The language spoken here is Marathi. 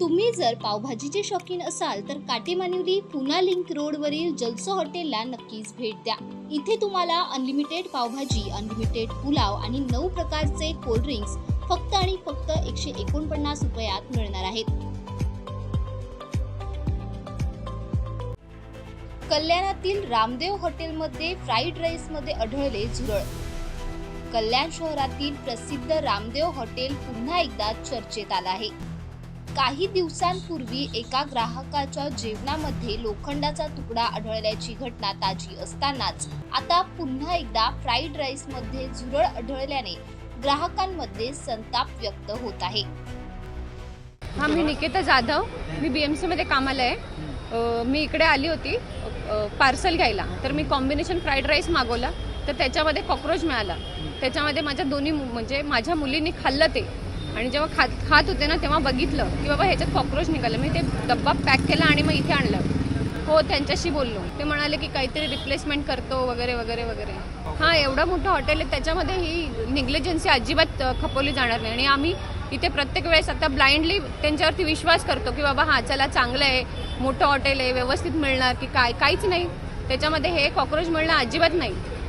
तुम्ही जर पावभाजीचे शौकीन असाल तर काटेमानिवली पुना लिंक रोडवरील जलसो हॉटेलला नक्कीच भेट द्या। इथे तुम्हाला अनलिमिटेड पावभाजी, अनलिमिटेड पुलाव आणि 9 प्रकारचे कोल्ड्रिंक्स फक्त आणि फक्त 149 रुपयात मिळणार आहेत। कल्याणातील रामदेव हॉटेलमध्ये फ्राईड राईसमध्ये आढळले झुरळ। कल्याण शहरातील प्रसिद्ध रामदेव हॉटेल पुन्हा एकदा चर्चेत आलं आहे। काही दिवसांपूर्वी एका ग्राहकाच्या जेवणामध्ये लोखंडाचा तुकडा आढळल्याची घटना ताजी असतानाच आता पुन्हा एकदा फ्राईड राईसमध्ये झुरळ आढळल्याने ग्राहकांमध्ये संताप व्यक्त होत आहे। मी निकिता जाधव, मी BMC मध्ये कामाला आहे। मी इकडे आली होती पार्सल घ्यायला, तर मी कॉम्बिनेशन फ्राईड राईस मागवला, तर त्याच्यामध्ये कॉकरोच मिळाला। त्याच्यामध्ये माझ्या दोन्ही म्हणजे माझ्या मुलींनी खाल्लं ते, आणि जेव्हा खात होते ना तेव्हा बघितलं की बाबा ह्याच्यात कॉकरोच निघालं। मी ते डब्बा पॅक केला आणि मग इथे आणलं। हो, त्यांच्याशी बोललो, ते म्हणाले की काहीतरी रिप्लेसमेंट करतो वगैरे वगैरे वगैरे। एवढं मोठं हॉटेल आहे, त्याच्यामध्ये ही निग्लिजन्सी अजिबात खपवली जाणार नाही। आणि आम्ही इथे प्रत्येक वेळेस आता ब्लाइंडली त्यांच्यावरती विश्वास करतो की बाबा चला चांगलं आहे, मोठं हॉटेल आहे, व्यवस्थित मिळणार की काहीच नाही त्याच्यामध्ये। हे कॉकरोच मिळणं अजिबात नाही।